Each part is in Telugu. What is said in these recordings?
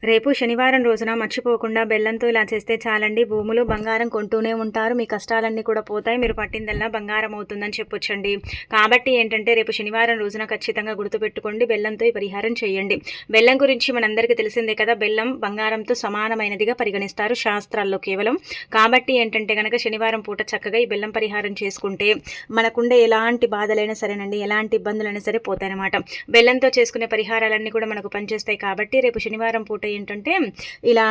రేపు శనివారం రోజున మర్చిపోకుండా బెల్లంతో ఇలా చేస్తే చాలండి. భూములు బంగారం కొంటూనే ఉంటారు. మీ కష్టాలన్నీ కూడా పోతాయి. మీరు పట్టిందల్లా బంగారం అవుతుందని చెప్పొచ్చండి. కాబట్టి ఏంటంటే రేపు శనివారం రోజున ఖచ్చితంగా గుర్తుపెట్టుకోండి, బెల్లంతో ఈ పరిహారం చేయండి. బెల్లం గురించి మనందరికీ తెలిసిందే కదా, బెల్లం బంగారంతో సమానమైనదిగా పరిగణిస్తారు శాస్త్రాల్లో కేవలం. కాబట్టి ఏంటంటే కనుక శనివారం పూట చక్కగా ఈ బెల్లం పరిహారం చేసుకుంటే మనకుండే ఎలాంటి బాధలైనా సరేనండి, ఎలాంటి ఇబ్బందులైనా సరే పోతాయన్నమాట. బెల్లంతో చేసుకునే పరిహారాలన్నీ కూడా మనకు పనిచేస్తాయి. కాబట్టి రేపు శనివారం పూట ఏంటంటే ఇలా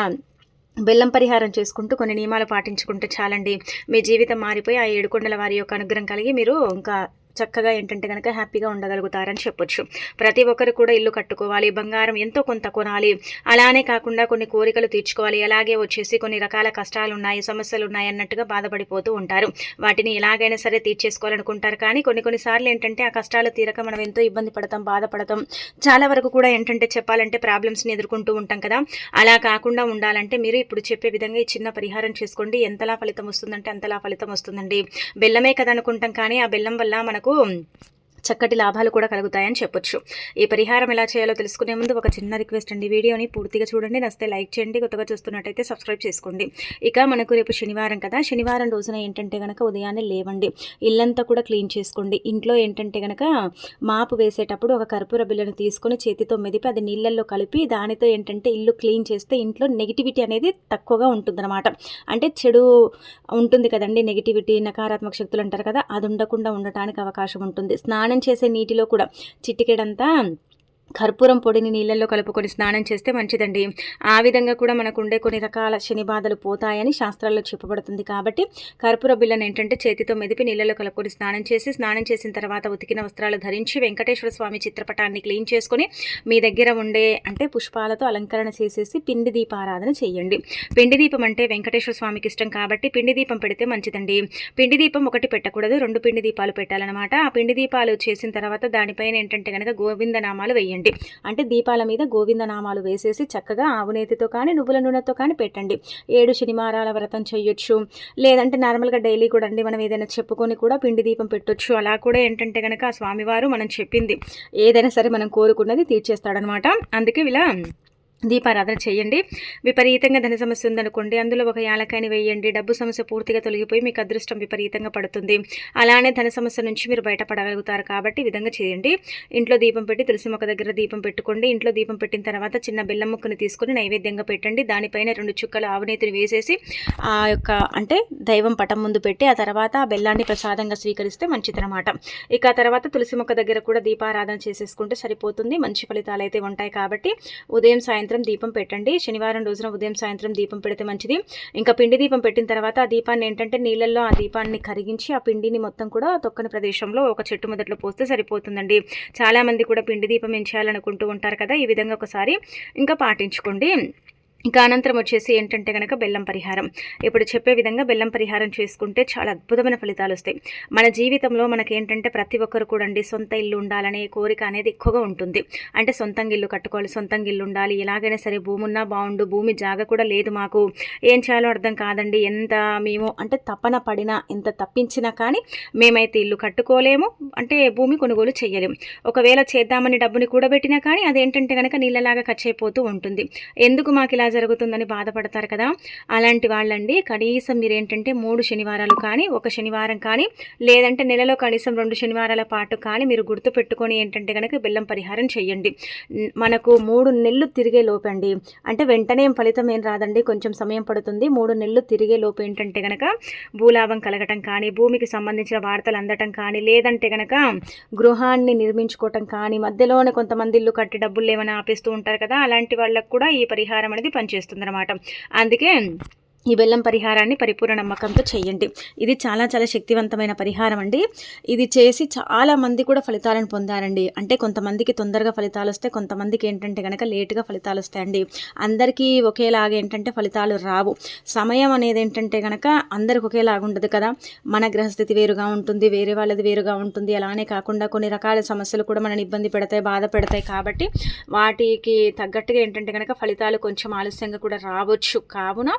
బెల్లం పరిహారం చేసుకుంటూ కొన్ని నియమాలు పాటించుకుంటే చాలండి. మీ జీవితం మారిపోయి ఆ ఏడుకొండల వారి యొక్క అనుగ్రహం కలిగి మీరు ఇంకా చక్కగా ఏంటంటే కనుక హ్యాపీగా ఉండగలుగుతారని చెప్పొచ్చు. ప్రతి ఒక్కరు కూడా ఇల్లు కట్టుకోవాలి, బంగారం ఎంతో కొంత కొనాలి, అలానే కాకుండా కొన్ని కోరికలు తీర్చుకోవాలి, అలాగే వచ్చేసి కొన్ని రకాల కష్టాలు ఉన్నాయి, సమస్యలు ఉన్నాయి అన్నట్టుగా బాధపడిపోతూ ఉంటారు. వాటిని ఎలాగైనా సరే తీర్చేసుకోవాలనుకుంటారు. కానీ కొన్నిసార్లు ఏంటంటే ఆ కష్టాలు తీరక మనం ఎంతో ఇబ్బంది పడతాం, బాధపడతాం. చాలా వరకు కూడా ఏంటంటే చెప్పాలంటే ప్రాబ్లమ్స్ని ఎదుర్కొంటూ ఉంటాం కదా. అలా కాకుండా ఉండాలంటే మీరు ఇప్పుడు చెప్పే విధంగా ఈ చిన్న పరిహారం చేసుకోండి. ఎంతలా ఫలితం వస్తుందంటే అంతలా ఫలితం వస్తుందండి. బెల్లమే కదా అనుకుంటాం, కానీ ఆ బెల్లం వల్ల మనకు చక్కటి లాభాలు కూడా కలుగుతాయని చెప్పొచ్చు. ఈ పరిహారం ఎలా చేయాలో తెలుసుకునే ముందు ఒక చిన్న రిక్వెస్ట్ అండి, వీడియోని పూర్తిగా చూడండి, నచ్చితే లైక్ చేయండి, కొత్తగా చూస్తున్నట్టయితే సబ్స్క్రైబ్ చేసుకోండి. ఇక మనకు రేపు శనివారం కదా, శనివారం రోజున ఏంటంటే కనుక ఉదయాన్నే లేవండి, ఇల్లంతా కూడా క్లీన్ చేసుకోండి. ఇంట్లో ఏంటంటే కనుక మాపు వేసేటప్పుడు ఒక కర్పూర బిళ్ళను తీసుకొని చేతితో మెదిపి అది నీళ్ళల్లో కలిపి దానితో ఏంటంటే ఇల్లు క్లీన్ చేస్తే ఇంట్లో నెగిటివిటీ అనేది తక్కువగా ఉంటుందన్నమాట. అంటే చెడు ఉంటుంది కదండి, నెగిటివిటీ, నకారాత్మక శక్తులు అంటారు కదా, అది ఉండకుండా ఉండటానికి అవకాశం ఉంటుంది. స్నానం చేసే నీటిలో కూడా చిటికెడంతా కర్పూరం పొడిని నీళ్ళల్లో కలుపుకొని స్నానం చేస్తే మంచిదండి. ఆ విధంగా కూడా మనకు ఉండే కొన్ని రకాల శని బాధలు పోతాయని శాస్త్రాల్లో చెప్పబడుతుంది. కాబట్టి కర్పూర బిళ్ళను ఏంటంటే చేతితో మెదిపి నీళ్ళలో కలుపుకొని స్నానం చేసిన తర్వాత ఉతికిన వస్త్రాలు ధరించి వెంకటేశ్వర స్వామి చిత్రపటాన్ని క్లీన్ చేసుకొని మీ దగ్గర ఉండే అంటే పుష్పాలతో అలంకరణ చేసేసి పిండి దీపారాధన చేయండి. పిండి దీపం అంటే వెంకటేశ్వర స్వామికి ఇష్టం కాబట్టి పిండి దీపం పెడితే మంచిదండి. పిండి దీపం ఒకటి పెట్టకూడదు, 2 పిండి దీపాలు పెట్టాలన్నమాట. ఆ పిండి దీపాలు చేసిన తర్వాత దానిపైన ఏంటంటే కనుక గోవిందనామాలు వేయండి. అంటే దీపాల మీద గోవిందనామాలు వేసేసి చక్కగా ఆవునేతితో కానీ నువ్వుల నూనెతో కానీ పెట్టండి. 7 శనివారాల వ్రతం చేయొచ్చు, లేదంటే నార్మల్గా డైలీ కూడా అండి మనం ఏదైనా చెప్పుకొని కూడా పిండి దీపం పెట్టొచ్చు. అలా కూడా ఏంటంటే కనుక ఆ స్వామివారు మనం చెప్పింది ఏదైనా సరే మనం కోరుకున్నది తీర్చేస్తాడనమాట. అందుకే ఇలా దీపారాధన చేయండి. విపరీతంగా ధన సమస్య ఉందనుకోండి, అందులో ఒక యాలకాయని వేయండి. డబ్బు సమస్య పూర్తిగా తొలగిపోయి మీకు అదృష్టం విపరీతంగా పడుతుంది. అలానే ధన సమస్య నుంచి మీరు బయటపడగలుగుతారు. కాబట్టి ఈ విధంగా చేయండి. ఇంట్లో దీపం పెట్టి తులసి మొక్క దగ్గర దీపం పెట్టుకోండి. ఇంట్లో దీపం పెట్టిన తర్వాత చిన్న బెల్లం ముక్కను తీసుకుని నైవేద్యంగా పెట్టండి. దానిపైన 2 చుక్కల ఆవునేతిని వేసేసి ఆ యొక్క అంటే దైవం పటం ముందు పెట్టి ఆ తర్వాత ఆ బెల్లాన్ని ప్రసాదంగా స్వీకరిస్తే మంచిదన్నమాట. ఇక ఆ తర్వాత తులసి మొక్క దగ్గర కూడా దీపారాధన చేసేసుకుంటే సరిపోతుంది. మంచి ఫలితాలు అయితే ఉంటాయి. కాబట్టి ఉదయం సాయంత్రం దీపం పెట్టండి. శనివారం రోజున ఉదయం సాయంత్రం దీపం పెడితే మంచిది. ఇంకా పిండి దీపం పెట్టిన తర్వాత ఆ దీపాన్ని ఏంటంటే నీళ్ళల్లో ఆ దీపాన్ని కరిగించి ఆ పిండిని మొత్తం కూడా తొక్కని ప్రదేశంలో ఒక చెట్టు మొదట్లో పోస్తే సరిపోతుందండి. చాలా మంది కూడా పిండి దీపం ఏం చేయాలనుకుంటూ ఉంటారు కదా, ఈ విధంగా ఒకసారి ఇంకా పాటించుకోండి. ఇంకా అనంతరం వచ్చేసి ఏంటంటే కనుక బెల్లం పరిహారం. ఇప్పుడు చెప్పే విధంగా బెల్లం పరిహారం చేసుకుంటే చాలా అద్భుతమైన ఫలితాలు వస్తాయి. మన జీవితంలో మనకేంటంటే ప్రతి ఒక్కరు కూడా అండి సొంత ఇల్లు ఉండాలనే కోరిక అనేది ఎక్కువగా ఉంటుంది. అంటే సొంతంగా ఇల్లు కట్టుకోవాలి, సొంతంగా ఇల్లు ఉండాలి, ఎలాగైనా సరే భూమి ఉన్నా బాగుండు, భూమి జాగ కూడా లేదు మాకు, ఏం చేయాలో అర్థం కాదండి, ఎంత మేము అంటే తపన పడినా ఎంత తప్పించినా కానీ మేమైతే ఇల్లు కట్టుకోలేము, అంటే భూమి కొనుగోలు చేయలేము. ఒకవేళ చేద్దామని డబ్బుని కూడబెట్టినా కానీ అదేంటంటే కనుక నీళ్ళలాగా ఖర్చు అయిపోతూ ఉంటుంది. ఎందుకు మాకు ఇలా జరుగుతుందని బాధపడతారు కదా. అలాంటి వాళ్ళండి కనీసం మీరేంటంటే 3 శనివారాలు కానీ 1 శనివారం కానీ లేదంటే నెలలో కనీసం 2 శనివారాల పాటు కానీ మీరు గుర్తు పెట్టుకొని ఏంటంటే కనుక బెల్లం పరిహారం చేయండి. మనకు 3 నెలలు తిరిగే లోపండి, అంటే వెంటనే ఫలితం ఏం రాదండి, కొంచెం సమయం పడుతుంది. 3 నెలలు తిరిగే లోపు ఏంటంటే కనుక భూలాభం కలగటం కానీ, భూమికి సంబంధించిన వార్తలు అందటం కానీ, లేదంటే కనుక గృహాన్ని నిర్మించుకోవటం కానీ, మధ్యలోనే కొంతమంది ఇల్లు కట్టి డబ్బులు లేవని ఆపేస్తూ ఉంటారు కదా, అలాంటి వాళ్ళకు కూడా ఈ పరిహారం అనేది పనిచేస్తుందన్నమాట. అందుకే ఈ బెల్లం పరిహారాన్ని పరిపూర్ణ నమ్మకంతో చేయండి. ఇది చాలా చాలా శక్తివంతమైన పరిహారం అండి. ఇది చేసి చాలా మంది కూడా ఫలితాలను పొందారండి. అంటే కొంతమందికి తొందరగా ఫలితాలు వస్తాయి, కొంతమందికి ఏంటంటే కనుక లేటుగా ఫలితాలు వస్తాయండి. అందరికీ ఒకేలాగా ఏంటంటే ఫలితాలు రావు. సమయం అనేది ఏంటంటే కనుక అందరికి ఒకేలాగా ఉండదు కదా. మన గ్రహస్థితి వేరుగా ఉంటుంది, వేరే వాళ్ళది వేరుగా ఉంటుంది. అలానే కాకుండా కొన్ని రకాల సమస్యలు కూడా మనని ఇబ్బంది పెడతాయి, బాధ పెడతాయి. కాబట్టి వాటికి తగ్గట్టుగా ఏంటంటే కనుక ఫలితాలు కొంచెం ఆలస్యంగా కూడా రావచ్చు. కావున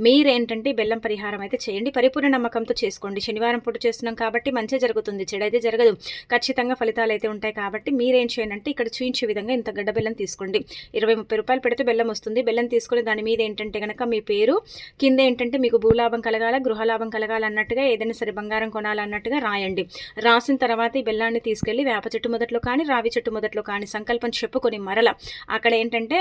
మీ మీరేంటంటే బెల్లం పరిహారం అయితే చేయండి. పరిపూర్ణ నమ్మకంతో చేసుకోండి. శనివారం పూట చేస్తున్నాం కాబట్టి మంచి జరుగుతుంది, చెడైతే జరగదు. ఖచ్చితంగా ఫలితాలు అయితే ఉంటాయి. కాబట్టి మీరేం చేయండి అంటే ఇక్కడ చూయించే విధంగా ఇంత గడ్డ బెల్లం తీసుకోండి. 20-30 రూపాయలు పెడితే బెల్లం వస్తుంది. బెల్లం తీసుకొని దాని మీద ఏంటంటే కనుక మీ పేరు, కింద ఏంటంటే మీకు భూలాభం కలగాల, గృహలాభం కలగాలన్నట్టుగా ఏదైనా సరే బంగారం కొనాలన్నట్టుగా రాయండి. రాసిన తర్వాత ఈ బెల్లాన్ని తీసుకెళ్లి వేప చెట్టు మొదట్లో కానీ, రావి చెట్టు మొదట్లో కానీ సంకల్పం చెప్పుకొని మరల అక్కడ ఏంటంటే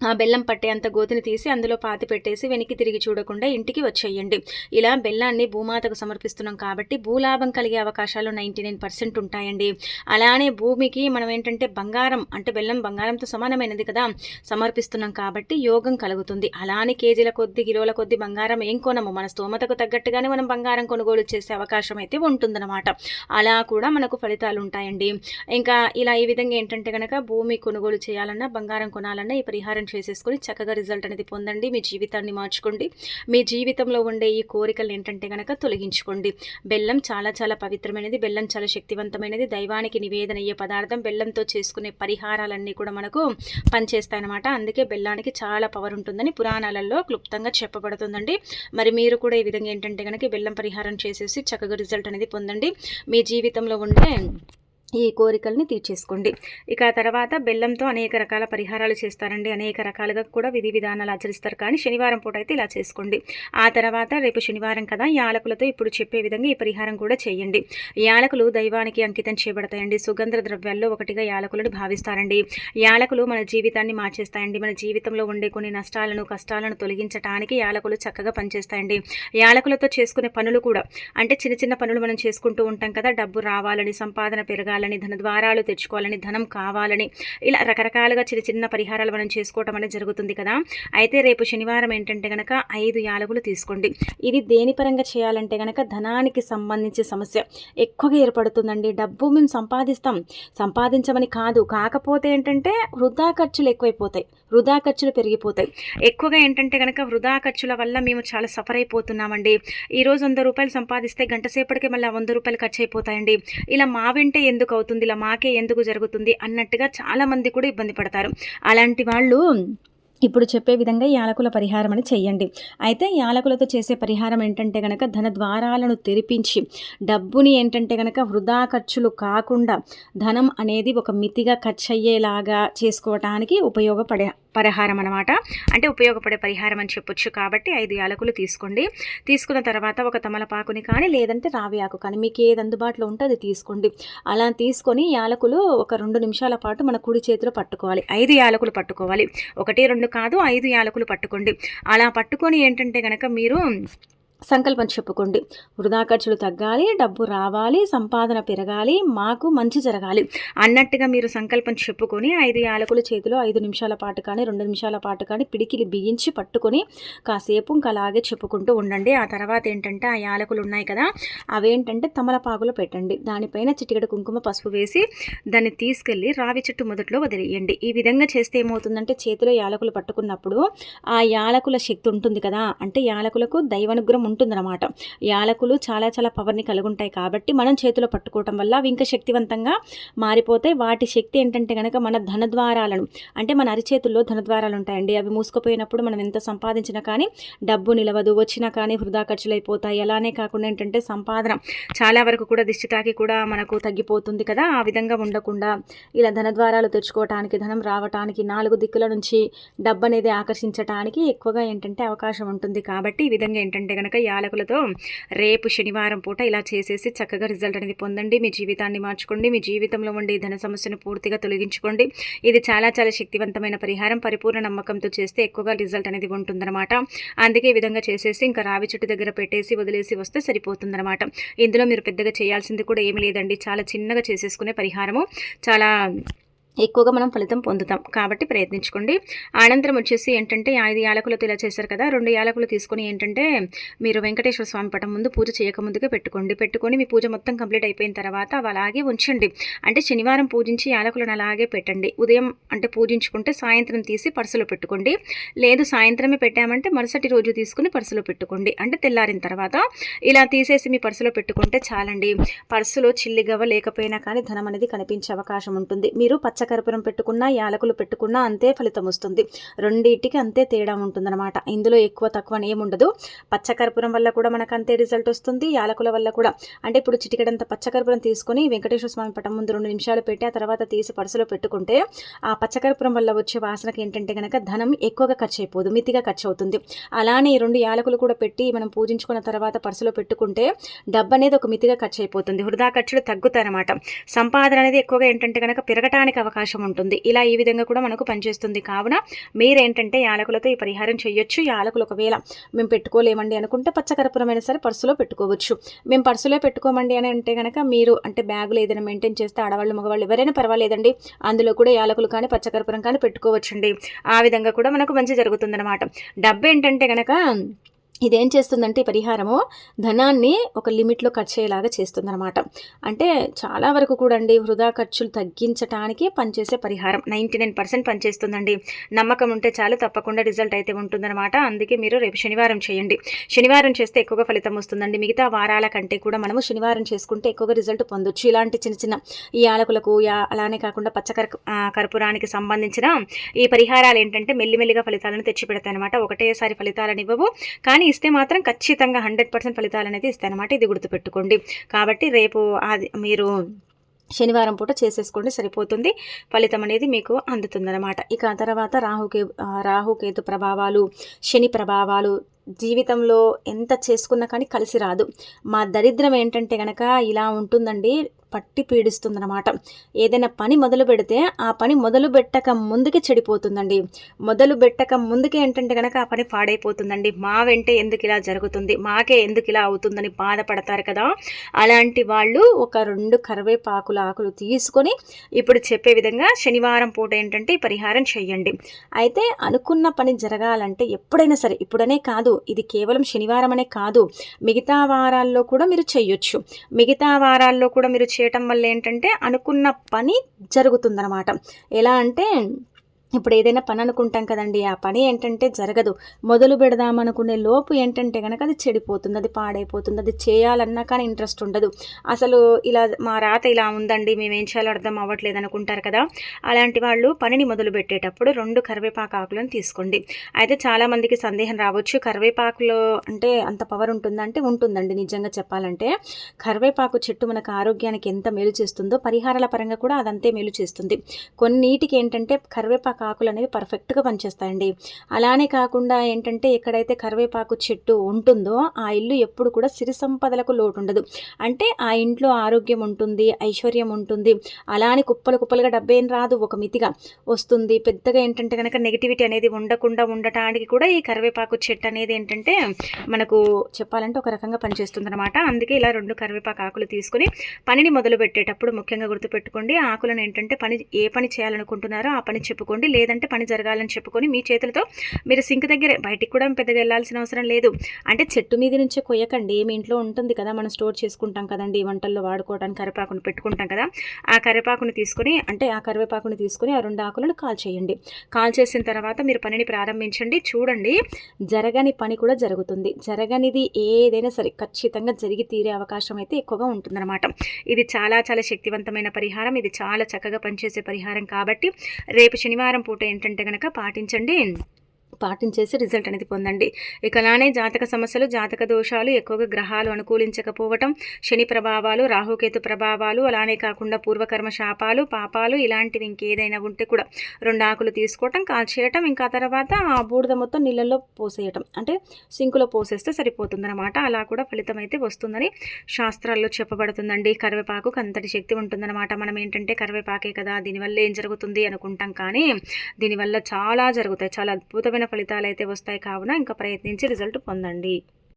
ఆ బెల్లం పట్టే అంత గోతిని తీసి అందులో పాతి పెట్టేసి వెనక్కి తిరిగి చూడకుండా ఇంటికి వచ్చేయండి. ఇలా బెల్లాన్ని భూమాతకు సమర్పిస్తున్నాం కాబట్టి భూలాభం కలిగే అవకాశాలు 99% ఉంటాయండి. అలానే భూమికి మనం ఏంటంటే బంగారం అంటే బెల్లం బంగారంతో సమానమైనది కదా, సమర్పిస్తున్నాం కాబట్టి యోగం కలుగుతుంది. అలానే కేజీల కొద్ది, కిలోల కొద్ది బంగారం ఏం కొనము, మన స్తోమతకు తగ్గట్టుగానే మనం బంగారం కొనుగోలు చేసే అవకాశం అయితే ఉంటుందన్నమాట. అలా కూడా మనకు ఫలితాలు ఉంటాయండి. ఇంకా ఇలా ఈ విధంగా ఏంటంటే కనుక భూమి కొనుగోలు చేయాలన్నా, బంగారం కొనాలన్నా ఈ పరిహారం చేసేసుకొని చక్కగా రిజల్ట్ అనేది పొందండి. మీ జీవితాన్ని మార్చుకోండి. మీ జీవితంలో ఉండే ఈ కోరికలు ఏంటంటే కనుక తొలగించుకోండి. బెల్లం చాలా చాలా పవిత్రమైనది. బెల్లం చాలా శక్తివంతమైనది. దైవానికి నివేదన అయ్యే పదార్థం. బెల్లంతో చేసుకునే పరిహారాలన్నీ కూడా మనకు పనిచేస్తాయన్నమాట. అందుకే బెల్లానికి చాలా పవర్ ఉంటుందని పురాణాలలో క్లుప్తంగా చెప్పబడుతుందండి. మరి మీరు కూడా ఈ విధంగా ఏంటంటే కనుక బెల్లం పరిహారం చేసేసి చక్కగా రిజల్ట్ అనేది పొందండి. మీ జీవితంలో ఉండే ఈ కోరికల్ని తీర్చేసుకోండి. ఇక తర్వాత బెల్లంతో అనేక రకాల పరిహారాలు చేస్తారండి. అనేక రకాలుగా కూడా విధి విధానాలు ఆచరిస్తారు. కానీ శనివారం పూట అయితే ఇలా చేసుకోండి. ఆ తర్వాత రేపు శనివారం కదా, యాలకులతో ఇప్పుడు చెప్పే విధంగా ఈ పరిహారం కూడా చేయండి. యాలకులు దైవానికి అంకితం చేయబడతాయండి. సుగంధ ద్రవ్యాల్లో ఒకటిగా యాలకులను భావిస్తారండి. యాలకులు మన జీవితాన్ని మార్చేస్తాయండి. మన జీవితంలో ఉండే కొన్ని నష్టాలను, కష్టాలను తొలగించడానికి యాలకులు చక్కగా పనిచేస్తాయండి. యాలకులతో చేసుకునే పనులు కూడా అంటే చిన్న చిన్న పనులు మనం చేసుకుంటూ ఉంటాం కదా, డబ్బు రావాలని, సంపాదన పెరగాలని, ధన ద్వారాలు తెచ్చుకోవాలని, ధనం కావాలని, ఇలా రకరకాలుగా చిన్న చిన్న పరిహారాలు మనం చేసుకోవటం అనేది జరుగుతుంది కదా. అయితే రేపు శనివారం ఏంటంటే కనుక 5 యాలకులు తీసుకోండి. ఇది దేని పరంగా చేయాలంటే కనుక ధనానికి సంబంధించి సమస్య ఎక్కువగా ఏర్పడుతుందండి. డబ్బు మేము సంపాదించమని కాదు, కాకపోతే ఏంటంటే వృధా ఖర్చులు ఎక్కువైపోతాయి, వృధా ఖర్చులు పెరిగిపోతాయి. ఎక్కువగా ఏంటంటే కనుక వృధా ఖర్చుల వల్ల మేము చాలా సఫర్ అయిపోతున్నామండి. ఈరోజు 100 రూపాయలు సంపాదిస్తే గంట సేపటికి మళ్ళీ 100 రూపాయలు ఖర్చు అయిపోతాయండి. ఇలా మా వెంటే ఎందుకు అవుతుంది, ఇలా మాకే ఎందుకు జరుగుతుంది అన్నట్టుగా చాలామంది కూడా ఇబ్బంది పడతారు. అలాంటి వాళ్ళు ఇప్పుడు చెప్పే విధంగా యాలకుల పరిహారం అని చెయ్యండి. అయితే యాలకులతో చేసే పరిహారం ఏంటంటే కనుక ధన ద్వారాలను తెరిపించి డబ్బుని ఏంటంటే కనుక వృధా ఖర్చులు కాకుండా ధనం అనేది ఒక మితిగా ఖర్చు అయ్యేలాగా చేసుకోవటానికి ఉపయోగపడే పరిహారం అనమాట. అంటే ఉపయోగపడే పరిహారం అని చెప్పొచ్చు. కాబట్టి 5 యాలకులు తీసుకోండి. తీసుకున్న తర్వాత ఒక తమలపాకుని కానీ లేదంటే రావి ఆకు కానీ మీకు ఏది అందుబాటులో ఉంటే అది తీసుకోండి. అలా తీసుకొని యాలకులు ఒక 2 నిమిషాల పాటు మన కుడి చేతిలో పట్టుకోవాలి. 5 యాలకులు పట్టుకోవాలి, 1 2 కాదు, 5 యాలకులు పట్టుకోండి. అలా పట్టుకొని ఏంటంటే కనుక మీరు సంకల్పం చెప్పుకోండి. వృధా ఖర్చులు తగ్గాలి, డబ్బు రావాలి, సంపాదన పెరగాలి, మాకు మంచి జరగాలి అన్నట్టుగా మీరు సంకల్పం చెప్పుకొని 5 యాలకులు చేతిలో 5 నిమిషాల పాటు కానీ 2 నిమిషాల పాటు కానీ పిడికిలి బిగించి పట్టుకొని కాసేపు ఇంకా అలాగే చెప్పుకుంటూ ఉండండి. ఆ తర్వాత ఏంటంటే ఆ యాలకులు ఉన్నాయి కదా, అవేంటంటే తమలపాకులో పెట్టండి. దానిపైన చిటికెడు కుంకుమ పసుపు వేసి దాన్ని తీసుకెళ్ళి రావి చెట్టు మొదట్లో వదిలేయండి. ఈ విధంగా చేస్తే ఏమవుతుందంటే చేతిలో యాలకులు పట్టుకున్నప్పుడు ఆ యాలకుల శక్తి ఉంటుంది కదా, అంటే యాలకులకు దైవానుగ్రహం ఉంటుందన్నమాట. యాలకులు చాలా చాలా పవర్ని కలిగి ఉంటాయి కాబట్టి మనం చేతిలో పట్టుకోవటం వల్ల అవి ఇంకా శక్తివంతంగా మారిపోతాయి. వాటి శక్తి ఏంటంటే కనుక మన ధనద్వారాలను అంటే మన అరిచేతుల్లో ధనద్వారాలు ఉంటాయండి. అవి మూసుకుపోయినప్పుడు మనం ఎంత సంపాదించినా కానీ డబ్బు నిలవదు, వచ్చినా కానీ వృధా ఖర్చులు అయిపోతాయి. అలానే కాకుండా ఏంటంటే సంపాదన చాలా వరకు కూడా దిష్టి తాకి కూడా మనకు తగ్గిపోతుంది కదా. ఆ విధంగా ఉండకుండా ఇలా ధనద్వారాలు తెచ్చుకోవటానికి, ధనం రావటానికి, 4 దిక్కుల నుంచి డబ్బు అనేది ఆకర్షించడానికి ఎక్కువగా ఏంటంటే అవకాశం ఉంటుంది. కాబట్టి ఈ విధంగా ఏంటంటే కనుక యాలకులతో రేపు శనివారం పూట ఇలా చేసేసి చక్కగా రిజల్ట్ అనేది పొందండి. మీ జీవితాన్ని మార్చుకోండి. మీ జీవితంలో ఉండే ధన సమస్యను పూర్తిగా తొలగించుకోండి. ఇది చాలా చాలా శక్తివంతమైన పరిహారం. పరిపూర్ణ నమ్మకంతో చేస్తే ఎక్కువగా రిజల్ట్ అనేది ఉంటుందన్నమాట. అందుకే ఈ విధంగా చేసేసి ఇంకా రావి చెట్టు దగ్గర పెట్టేసి వదిలేసి వస్తే సరిపోతుందన్నమాట. ఇందులో మీరు పెద్దగా చేయాల్సింది కూడా ఏమీ లేదండి. చాలా చిన్నగా చేసేసుకునే పరిహారము, చాలా ఎక్కువగా మనం ఫలితం పొందుతాం. కాబట్టి ప్రయత్నించుకోండి. అనంతరం వచ్చేసి ఏంటంటే 5 యాలకులతో ఇలా చేశారు కదా, 2 యాలకులు తీసుకొని ఏంటంటే మీరు వెంకటేశ్వర స్వామి పటం ముందు పూజ చేయకముందుగా పెట్టుకొని మీ పూజ మొత్తం కంప్లీట్ అయిపోయిన తర్వాత అవి అలాగే ఉంచండి. అంటే శనివారం పూజించి యాలకులను అలాగే పెట్టండి. ఉదయం అంటే పూజించుకుంటే సాయంత్రం తీసి పర్సులో పెట్టుకోండి. లేదు సాయంత్రమే పెట్టామంటే మరుసటి రోజు తీసుకుని పర్సులో పెట్టుకోండి. అంటే తెల్లారిన తర్వాత ఇలా తీసేసి మీ పర్సులో పెట్టుకుంటే చాలండి. పర్సులో చిల్లిగవ్వ లేకపోయినా కానీ ధనం అనేది కనిపించే అవకాశం ఉంటుంది. మీరు పచ్చ పచ్చకర్పూరం పెట్టుకున్నా యాలకులు పెట్టుకున్నా అంతే ఫలితం వస్తుంది. రెండింటికి అంతే తేడా ఉంటుందన్నమాట. ఇందులో ఎక్కువ తక్కువ ఏముండదు. పచ్చకర్పూరం వల్ల కూడా మనకు అంతే రిజల్ట్ వస్తుంది, యాలకుల వల్ల కూడా. అంటే ఇప్పుడు చిటికెడంత పచ్చకర్పూరం తీసుకొని వెంకటేశ్వర స్వామి పటం ముందు 2 నిమిషాలు పెట్టి ఆ తర్వాత తీసి పర్సులో పెట్టుకుంటే ఆ పచ్చకర్పూరం వల్ల వచ్చే వాసనకి ఏంటంటే కనుక ధనం ఎక్కువగా ఖర్చు అయిపోదు, మితిగా ఖర్చు అవుతుంది. అలానే 2 యాలకులు కూడా పెట్టి మనం పూజించుకున్న తర్వాత పర్సులో పెట్టుకుంటే డబ్బు అనేది ఒక మితిగా ఖర్చు అయిపోతుంది, వృధా ఖర్చులు తగ్గుతాయన్నమాట. సంపాదన అనేది ఎక్కువగా ఏంటంటే కనుక పెరగటానికి అవకాశం ఉంటుంది. ఇలా ఈ విధంగా కూడా మనకు పనిచేస్తుంది. కావున మీరేంటంటే యాలకులతో ఈ పరిహారం చేయొచ్చు. యాలకులు ఒకవేళ మేము పెట్టుకోలేమండి అనుకుంటే పచ్చకర్పూరం అయినా సరే పర్సులో పెట్టుకోవచ్చు. మేము పర్సులో పెట్టుకోమండి అని అంటే కనుక మీరు అంటే బ్యాగులు ఏదైనా మెయింటైన్ చేస్తే ఆడవాళ్ళు మగవాళ్ళు ఎవరైనా పర్వాలేదండి, అందులో కూడా యాలకులు కానీ పచ్చకర్పూరం కానీ పెట్టుకోవచ్చండి. ఆ విధంగా కూడా మనకు మంచి జరుగుతుందన్నమాట. డబ్బు ఏంటంటే కనుక ఇదేం చేస్తుందంటే పరిహారము ధనాన్ని ఒక లిమిట్లో ఖర్చు అయ్యేలాగా చేస్తుందన్నమాట. అంటే చాలా వరకు కూడా అండి వృధా ఖర్చులు తగ్గించడానికి పనిచేసే పరిహారం 99% పనిచేస్తుందండి. నమ్మకం ఉంటే చాలు, తప్పకుండా రిజల్ట్ అయితే ఉంటుందన్నమాట. అందుకే మీరు రేపు శనివారం చేయండి. శనివారం చేస్తే ఎక్కువగా ఫలితం వస్తుందండి. మిగతా వారాల కంటే కూడా మనము శనివారం చేసుకుంటే ఎక్కువగా రిజల్ట్ పొందొచ్చు. ఇలాంటి చిన్న చిన్న ఈ యాలకులకు అలానే కాకుండా కర్పూరానికి సంబంధించిన ఈ పరిహారాలు ఏంటంటే మెల్లిమెల్లిగా ఫలితాలను తెచ్చిపెడతాయి అనమాట. ఒకటేసారి ఫలితాలను ఇవ్వవు, కానీ ఇస్తే మాత్రం ఖచ్చితంగా 100% ఫలితాలు అనేది ఇస్తాయన్నమాట. ఇది గుర్తుపెట్టుకోండి. కాబట్టి రేపు మీరు శనివారం పూట చేసేసుకోండి, సరిపోతుంది. ఫలితం అనేది మీకు అందుతుందన్నమాట. ఇక తర్వాత రాహుకేతు ప్రభావాలు, శని ప్రభావాలు జీవితంలో ఎంత చేసుకున్నా కానీ కలిసి రాదు. మా దరిద్రం ఏంటంటే కనుక ఇలా ఉంటుందండి, పట్టి పీడిస్తుందన్నమాట. ఏదైనా పని మొదలు పెడితే ఆ పని మొదలు పెట్టక ముందుకే చెడిపోతుందండి. మొదలు పెట్టక ముందుకే ఏంటంటే కనుక ఆ పని పాడైపోతుందండి. మా వెంటే ఎందుకు ఇలా జరుగుతుంది, మాకే ఎందుకు ఇలా అవుతుందని బాధపడతారు కదా. అలాంటి వాళ్ళు ఒక 2 కరివేపాకుల ఆకులు తీసుకొని ఇప్పుడు చెప్పే విధంగా శనివారం పూట ఏంటంటే ఈ పరిహారం చేయండి. అయితే అనుకున్న పని జరగాలంటే ఎప్పుడైనా సరే, ఇప్పుడనే కాదు, ఇది కేవలం శనివారం అనే కాదు, మిగతా వారాల్లో కూడా మీరు చేయొచ్చు. మిగతా వారాల్లో కూడా మీరు చేయటం వల్ల ఏంటంటే అనుకున్న పని జరుగుతుందన్నమాట. ఎలా అంటే ఇప్పుడు ఏదైనా పని అనుకుంటాం కదండి, ఆ పని ఏంటంటే జరగదు. మొదలు పెడదామనుకునే లోపు ఏంటంటే కనుక అది చెడిపోతుంది, అది పాడైపోతుంది. అది చేయాలన్నా కానీ ఇంట్రెస్ట్ ఉండదు. అసలు ఇలా మా రాత ఇలా ఉందండి, మేమేం చేయాలో అర్థం అవ్వట్లేదు అనుకుంటారు కదా. అలాంటి వాళ్ళు పనిని మొదలు పెట్టేటప్పుడు 2 కరివేపాకు ఆకులను తీసుకోండి. అయితే చాలామందికి సందేహం రావచ్చు, కరివేపాకులో అంటే అంత పవర్ ఉంటుందా అంటే ఉంటుందండి. నిజంగా చెప్పాలంటే కరివేపాకు చెట్టు మనకు ఆరోగ్యానికి ఎంత మేలు చేస్తుందో పరిహారాల పరంగా కూడా అదంతే మేలు చేస్తుంది. కొన్నిటికి ఏంటంటే కరివేపాకు ఆకులు అనేవి పర్ఫెక్ట్గా పనిచేస్తాయండి. అలానే కాకుండా ఏంటంటే ఎక్కడైతే కరివేపాకు చెట్టు ఉంటుందో ఆ ఇల్లు ఎప్పుడు కూడా సిరి సంపదలకు లోటు ఉండదు. అంటే ఆ ఇంట్లో ఆరోగ్యం ఉంటుంది, ఐశ్వర్యం ఉంటుంది. అలానే కుప్పలు కుప్పలుగా డబ్బేం రాదు, ఒక మితిగా వస్తుంది. పెద్దగా ఏంటంటే కనుక నెగిటివిటీ అనేది ఉండకుండా ఉండటానికి కూడా ఈ కరివేపాకు చెట్టు అనేది ఏంటంటే మనకు చెప్పాలంటే ఒక రకంగా పనిచేస్తుంది అనమాట. అందుకే ఇలా 2 కరివేపాకు ఆకులు తీసుకుని పనిని మొదలు పెట్టేటప్పుడు ముఖ్యంగా గుర్తుపెట్టుకోండి, ఆకులను ఏంటంటే ఏ పని చేయాలనుకుంటున్నారో ఆ పని చెప్పుకోండి. లేదంటే పని జరగాలని చెప్పుకొని మీ చేతులతో మీరు సింక్ దగ్గర, బయటికి కూడా పెద్దగా వెళ్ళాల్సిన అవసరం లేదు. అంటే చెట్టు మీద నుంచే కొయ్యకండి, మీ ఇంట్లో ఉంటుంది కదా, మనం స్టోర్ చేసుకుంటాం కదండి వంటల్లో వాడుకోవడానికి కరివేపాకును పెట్టుకుంటాం కదా. ఆ కరివేపాకుని తీసుకొని ఆ కరివేపాకుని తీసుకొని ఆ 2 ఆకులను కాల్చేయండి. కాల్చేసిన తర్వాత మీరు పనిని ప్రారంభించండి. చూడండి, జరగని పని కూడా జరుగుతుంది. జరగనిది ఏదైనా సరే ఖచ్చితంగా జరిగి తీరే అవకాశం అయితే ఎక్కువగా ఉంటుందన్నమాట. ఇది చాలా చాలా శక్తివంతమైన పరిహారం. ఇది చాలా చక్కగా పనిచేసే పరిహారం. కాబట్టి రేపు శనివారం పూట ఏంటంటే కనుక పాటించేసి రిజల్ట్ అనేది పొందండి. ఇక అలానే జాతక సమస్యలు, జాతక దోషాలు, ఎక్కువగా గ్రహాలు అనుకూలించకపోవటం, శని ప్రభావాలు, రాహుకేతు ప్రభావాలు, అలానే కాకుండా పూర్వకర్మ శాపాలు, పాపాలు ఇలాంటివి ఇంకేదైనా ఉంటే కూడా 2 ఆకులు తీసుకోవటం, కాల్చేయటం, ఇంకా తర్వాత ఆ బూడిద మొత్తం నీళ్ళల్లో పోసేయటం, అంటే సింకులో పోసేస్తే సరిపోతుందన్నమాట. అలా కూడా ఫలితం అయితే వస్తుందని శాస్త్రాల్లో చెప్పబడుతుందండి. కరివేపాకుకు అంతటి శక్తి ఉంటుందన్నమాట. మనం ఏంటంటే కరివేపాకే కదా, దీనివల్ల ఏం జరుగుతుంది అనుకుంటాం, కానీ దీనివల్ల చాలా జరుగుతాయి, చాలా అద్భుతమైన ఫలితాలు అయితే వస్తాయి. కావున ఇంకా ప్రయత్నించి రిజల్ట్ పొందండి.